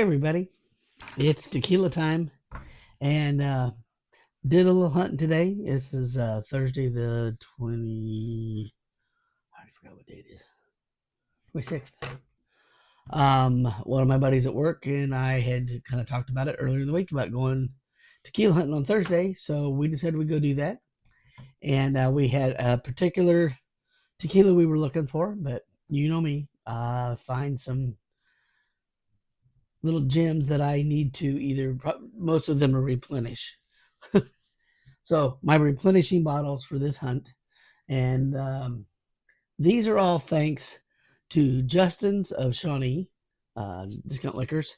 everybody, it's tequila time, and did a little hunting today. This is Thursday the 20. I already forgot what day it is. 26th. One of my buddies at work and I had kind of talked about it earlier in the week about going tequila hunting on Thursday, so we decided we'd go do that. And we had a particular tequila we were looking for, but you know me, find some little gems that I need to either, most of them are replenish. So my replenishing bottles for this hunt, and these are all thanks to Justin's of Shawnee Discount Liquors.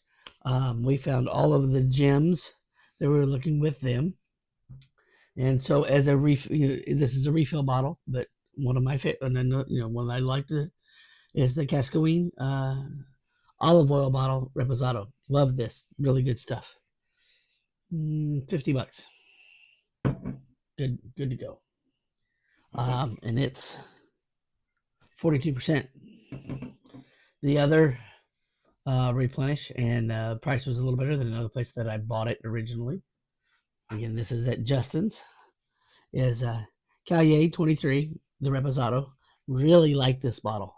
We found all of the gems that we were looking with them, and so as a this is a refill bottle, but one of my favorite, one I like to is the Cascaween olive oil bottle Reposado. Love this, really good stuff. $50. Good to go. And it's 42%. The other replenish, and price was a little better than another place that I bought it originally. Again, this is at Justin's. Is Callier 23, the Reposado. Really like this bottle.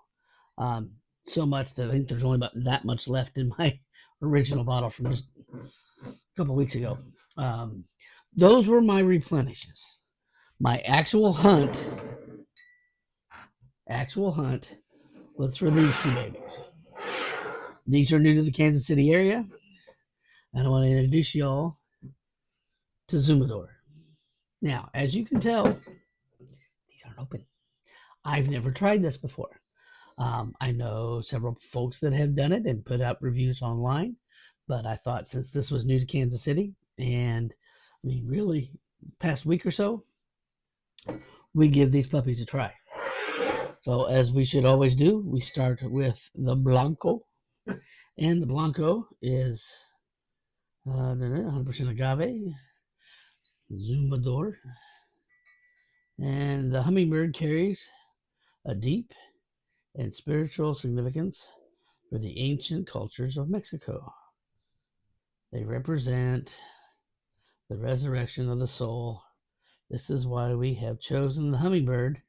So much that I think there's only about that much left in my original bottle from just a couple weeks ago. Those were my replenishes. My actual hunt was for these two babies. These are new to the Kansas City area, and I want to introduce y'all to Zumador. Now, as you can tell, these aren't open. I've never tried this before. I know several folks that have done it and put out reviews online, but I thought since this was new to Kansas City, and I mean, really, past week or so, we give these puppies a try. So, as we should always do, we start with the Blanco, and the Blanco is 100% agave, Zumbador, and the hummingbird carries a deep and spiritual significance for the ancient cultures of Mexico. They represent the resurrection of the soul. This is why we have chosen the hummingbird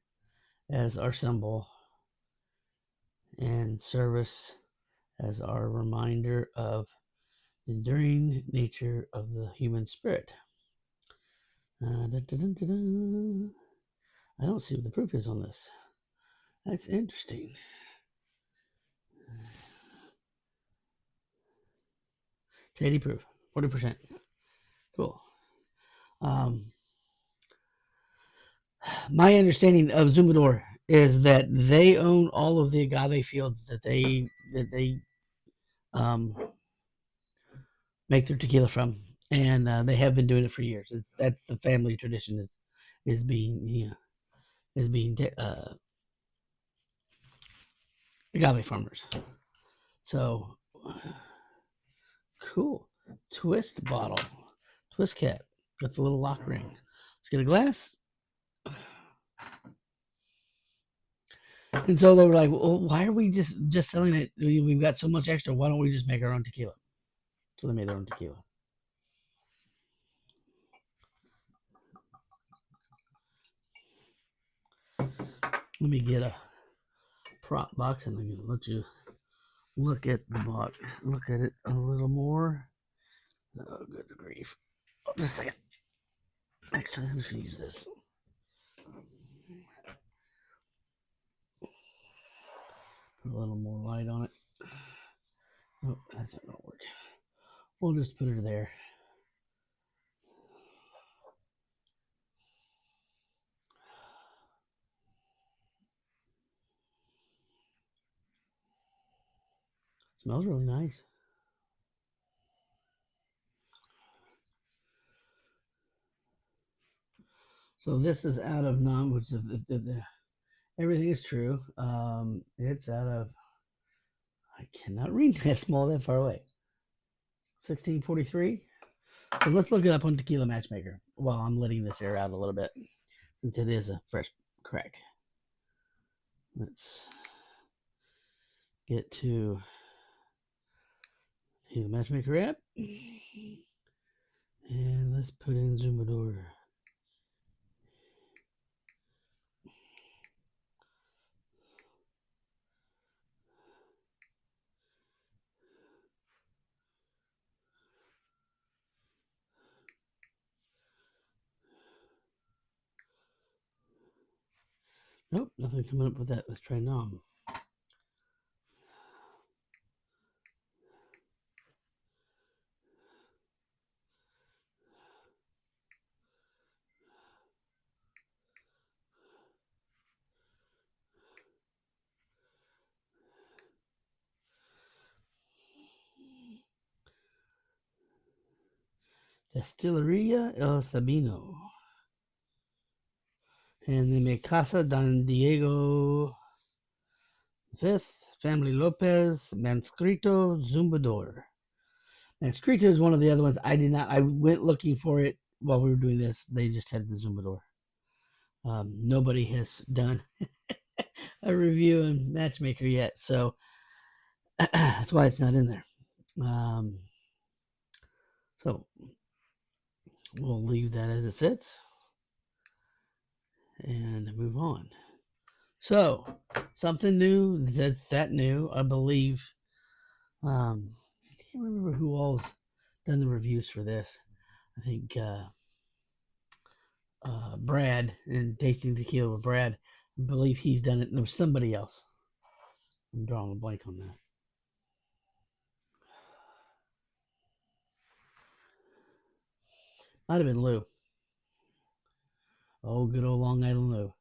as our symbol and service as our reminder of the enduring nature of the human spirit. I don't see what the proof is on this. That's interesting. Shady proof, 40%. Cool. My understanding of Zumador is that they own all of the agave fields that they make their tequila from, and they have been doing it for years. That's the family tradition is being agave farmers. So cool. Twist bottle, twist cap with the little lock ring. Let's get a glass. And so they were like, well, why are we just selling it? We've got so much extra. Why don't we just make our own tequila? So they made their own tequila. Let me get a prop box and I'm going to let you look at the box. Look at it a little more. Oh, good grief. Oh, just a second. Actually, I'm just going to use this. Put a little more light on it. Oh, that's not going to work. We'll just put it there. Smells really nice. So this is out of which everything is true. It's out of, I cannot read that small that far away. 1643. So let's look it up on Tequila Matchmaker while I'm letting this air out a little bit, since it is a fresh crack. Let's get to Here's the matchmaker app. And let's put in Zumbador. Nope, nothing coming up with that. Let's try Nom. Destilería El Sabino. And then Casa Don Diego Fifth, Family Lopez, Manscrito, Zumbador. Manscrito is one of the other ones. I went looking for it while we were doing this. They just had the Zumbador. Nobody has done a review and matchmaker yet, so that's why it's not in there. So we'll leave that as it sits and move on. So something new that's new, I believe. I can't remember who all's done the reviews for this. I think Brad and Tasting Tequila with Brad. I believe he's done it. There was somebody else. I'm drawing a blank on that. Might have been Lou. Oh, good old Long Island Lou.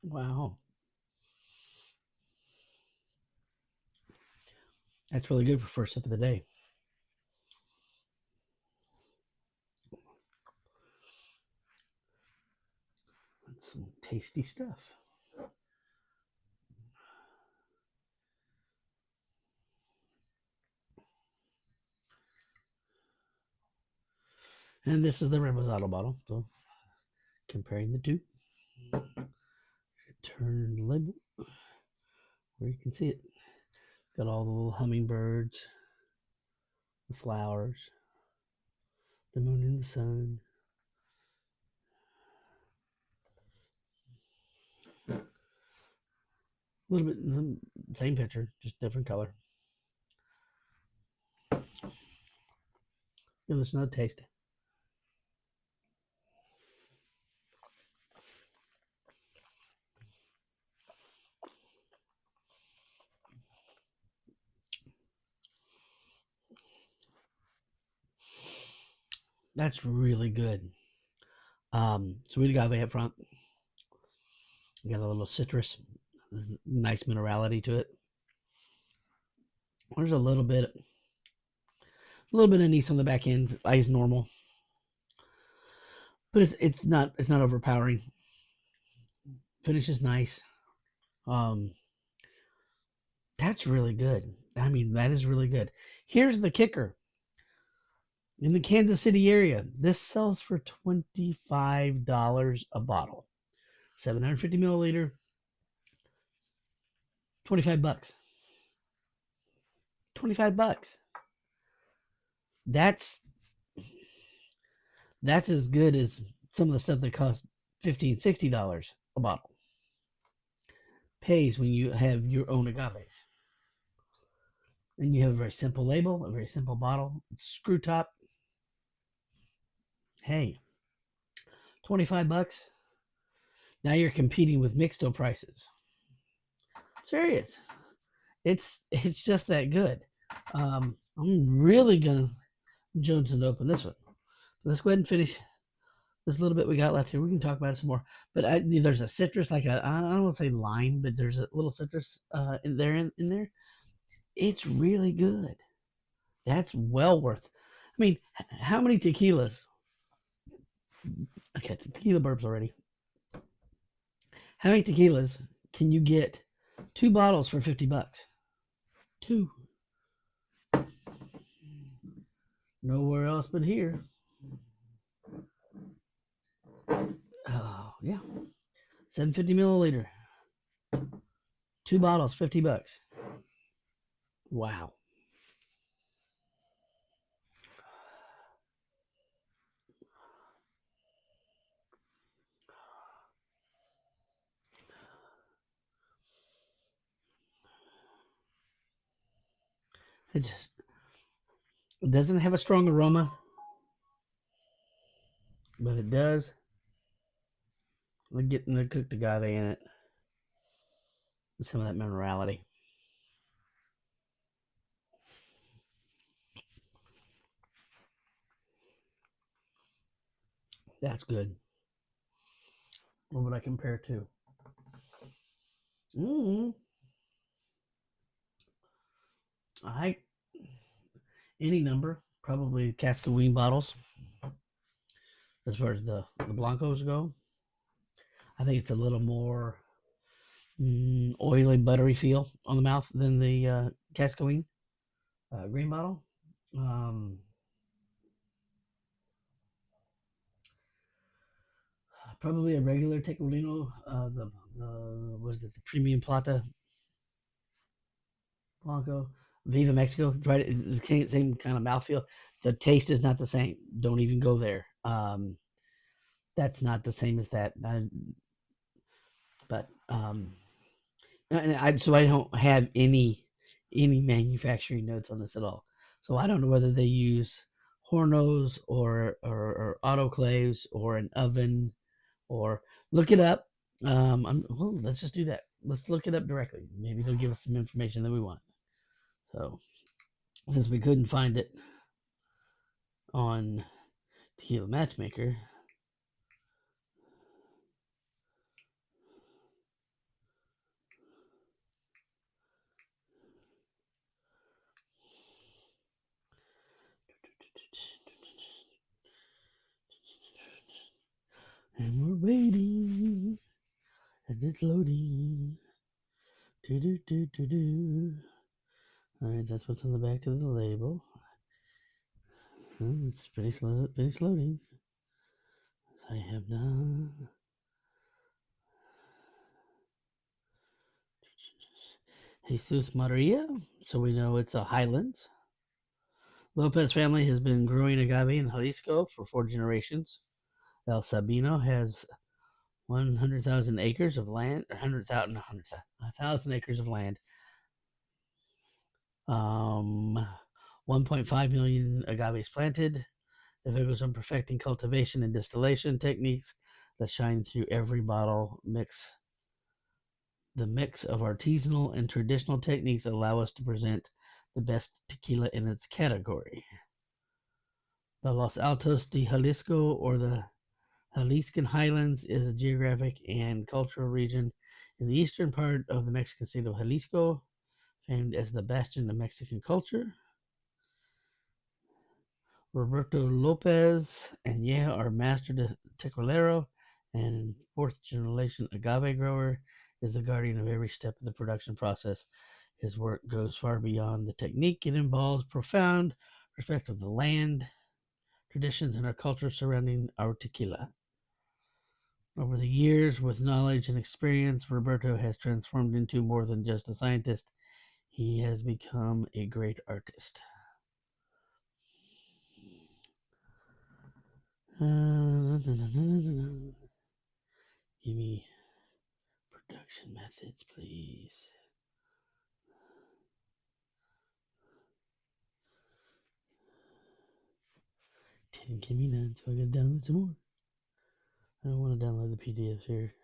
Wow. That's really good for first sip of the day. That's some tasty stuff. And this is the Reposado bottle. So comparing the two. Turn the label where you can see it. Got all the little hummingbirds, the flowers, the moon and the sun. A little bit the same picture, just different color. Give us another taste. That's really good. Sweet agave up front. Got a little citrus, nice minerality to it. There's a little bit of anise on the back end, as normal, but it's not overpowering. Finish is nice. That's really good. I mean, that is really good. Here's the kicker. In the Kansas City area, this sells for $25 a bottle. 750 milliliter, 25 bucks. 25 bucks. That's as good as some of the stuff that costs $15, $60 a bottle. Pays when you have your own agaves. And you have a very simple label, a very simple bottle, screw top. Hey, 25 bucks. Now you're competing with mixto prices. Serious. It's just that good. I'm really gonna Jones and open this one. Let's go ahead and finish this little bit we got left here. We can talk about it some more. But there's a citrus, like I don't want to say lime, but there's a little citrus in there. It's really good. That's well worth. I mean, how many tequilas? Okay, tequila burps already. How many tequilas can you get? 2 bottles for 50 bucks. 2. Nowhere else but here. Yeah, 750 milliliter, 2 bottles, $50. Wow. It doesn't have a strong aroma, but it does. We're getting the cooked agave in it. And some of that minerality. That's good. What would I compare to? I any number, probably Cascaween bottles. As far as the Blancos go, I think it's a little more oily, buttery feel on the mouth than the Cascaween green bottle. Um, Probably a regular Tequilino, the what is it, the Premium Plata Blanco, Viva Mexico, right? The same kind of mouthfeel. The taste is not the same. Don't even go there. That's not the same as that. But so I don't have any manufacturing notes on this at all. So I don't know whether they use Hornos or autoclaves or an oven or look it up. Well, let's just do that. Let's look it up directly. Maybe it'll give us some information that we want. So since we couldn't find it on Tequila Matchmaker, and we're waiting as it's loading. Do do do do do. All right, that's what's on the back of the label. It's pretty slow, finished loading. As I have done. Jesus Maria, so we know it's a Highlands. Lopez family has been growing agave in Jalisco for 4 generations. El Sabino has 100,000 acres of land, or 1,000 acres of land. 1.5 million agaves planted. The focus on perfecting cultivation and distillation techniques that shine through every bottle mix. The mix of artisanal and traditional techniques allow us to present the best tequila in its category. The Los Altos de Jalisco, or the Jaliscan Highlands, is a geographic and cultural region in the eastern part of the Mexican state of Jalisco, famed as the bastion of Mexican culture. Roberto Lopez and Yeha are master tequilero and fourth generation agave grower, is the guardian of every step of the production process. His work goes far beyond the technique. It involves profound respect of the land, traditions, and our culture surrounding our tequila. Over the years, with knowledge and experience, Roberto has transformed into more than just a scientist. He has become a great artist. Give me production methods, please. Didn't give me none, so I gotta download some more. I don't want to download the PDFs here.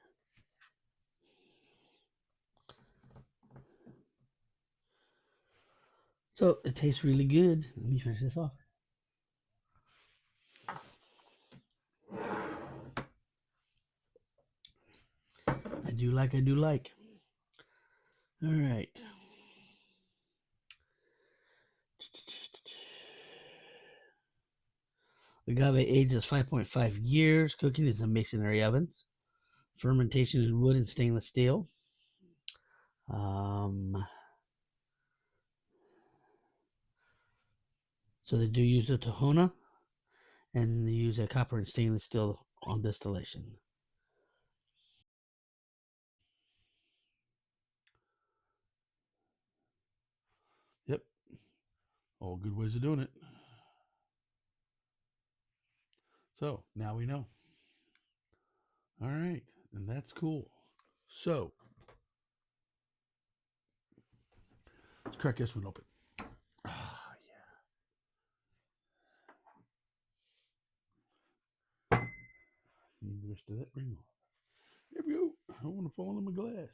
So it tastes really good. Let me finish this off. I do like. All right. Agave ages 5.5 years. Cooking is in masonry ovens. Fermentation in wood and stainless steel. So they do use a Tohona, and they use a copper and stainless steel on distillation. All good ways of doing it. So now we know. All right, and that's cool. So let's crack this one open. Ah, yeah. Need the rest of that ring off. There we go. I don't want to fall in my glass.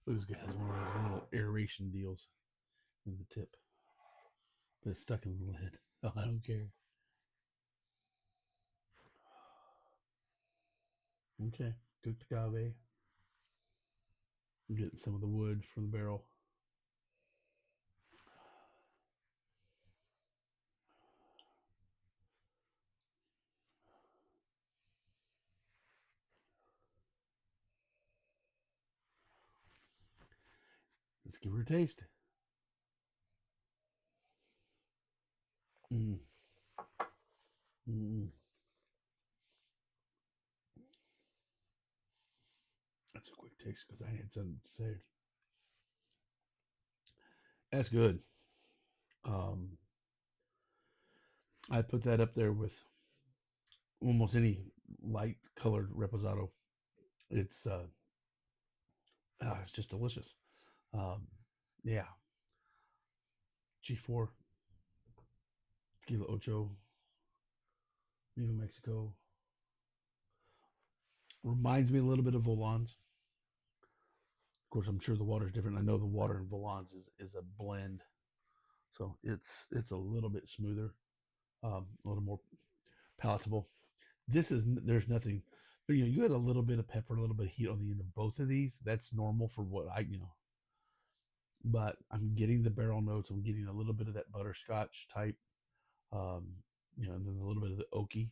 This guy has one of those little aeration deals in the tip, but it's stuck in the lid. Oh, I don't care. Okay, cooked agave. I'm getting some of the wood from the barrel. Let's give her a taste. Mm. Mm. That's a quick taste because I had something to say. That's good. Um, I put that up there with almost any light colored reposado. It's it's just delicious. Um, yeah, G4, Tequila Ocho, Viva Mexico. Reminds me a little bit of Volans. Of course, I'm sure the water is different. I know the water in Volans is a blend, so it's a little bit smoother, a little more palatable. This is there's nothing. But, you had a little bit of pepper, a little bit of heat on the end of both of these. That's normal for what I. But I'm getting the barrel notes. I'm getting a little bit of that butterscotch type, um, and then a little bit of the oaky.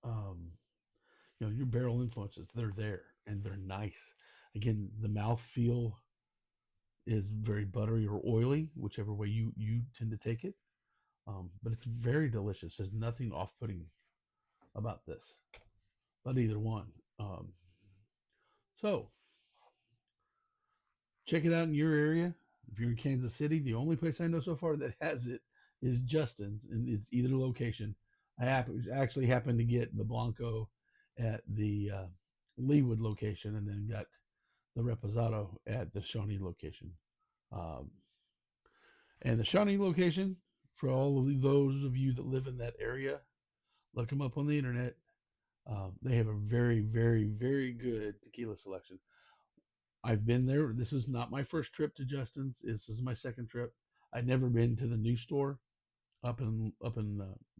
Um, your barrel influences, they're there and they're nice. Again, the mouth feel is very buttery or oily, whichever way you tend to take it. But it's very delicious. There's nothing off-putting about this, about either one. So check it out in your area. If you're in Kansas City, the only place I know so far that has it is Justin's, and it's either location. Actually happened to get the Blanco at the Leewood location, and then got the Reposado at the Shawnee location. Um, and the Shawnee location, for all of those of you that live in that area, look them up on the internet. They have a very, very, very good tequila selection. I've been there. This is not my first trip to Justin's. This is my second trip. I'd never been to the new store up in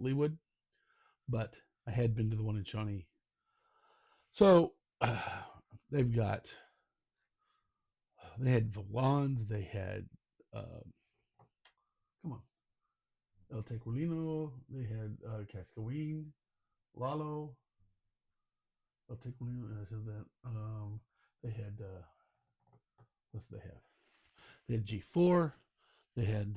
Leewood, but I had been to the one in Shawnee. So they've got they had Volans, they had uh, come on El Tequilino, they had Cascaween, Lalo, El Tequilino. I said that. They had what's they have? They had G4. They had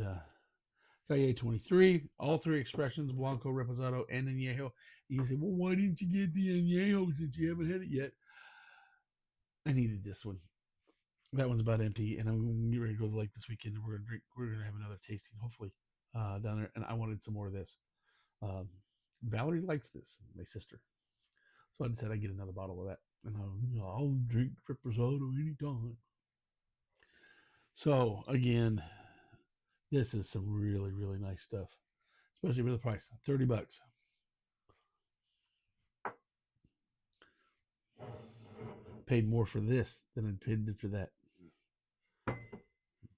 Calle 23, all three expressions, Blanco, Reposado, and Añejo. And you say, well, why didn't you get the Añejo since you haven't had it yet? I needed this one. That one's about empty, and I'm going to get ready to go to the lake this weekend. And we're going to drink. We're going to have another tasting, hopefully, down there. And I wanted some more of this. Um, Valerie likes this, my sister. So I decided I'd get another bottle of that. And I'll drink Reposado anytime. So, again, this is some really, really nice stuff, especially for the price, $30. Paid more for this than I paid for that.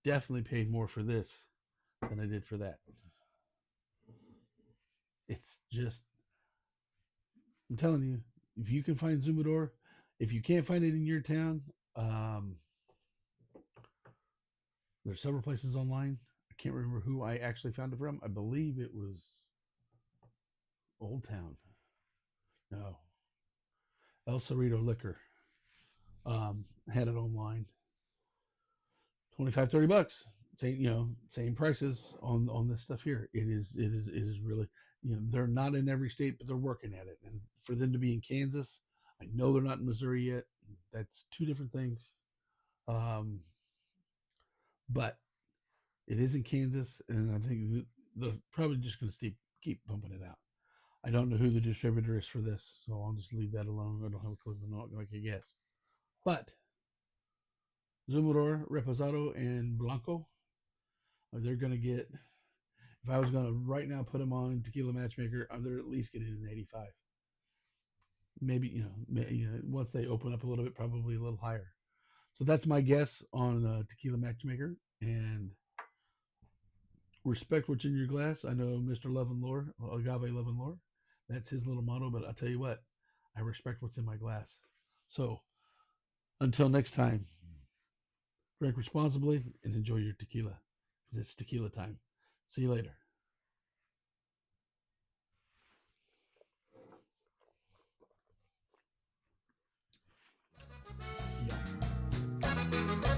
Definitely paid more for this than I did for that. It's just, I'm telling you, if you can find Zumbador, if you can't find it in your town, um, there's several places online. I can't remember who I actually found it from. I believe it was Old Town. No, El Cerrito Liquor had it online. $25, $30. same prices on this stuff here. It is really, they're not in every state, but they're working at it. And for them to be in Kansas, I know they're not in Missouri yet. That's two different things. Um, but it is in Kansas, and I think they're probably just going to keep pumping it out. I don't know who the distributor is for this, so I'll just leave that alone. I don't have a clue. I'm not going to make a guess. But Zumador Reposado and Blanco, they're going to get. If I was going to right now put them on Tequila Matchmaker, they're at least getting an 85. Maybe once they open up a little bit, probably a little higher. So that's my guess on Tequila Matchmaker. And respect what's in your glass. I know Mr. Love and Lore, Agave Love and Lore. That's his little motto. But I'll tell you what, I respect what's in my glass. So until next time, drink responsibly and enjoy your tequila because it's tequila time. See you later. Yeah.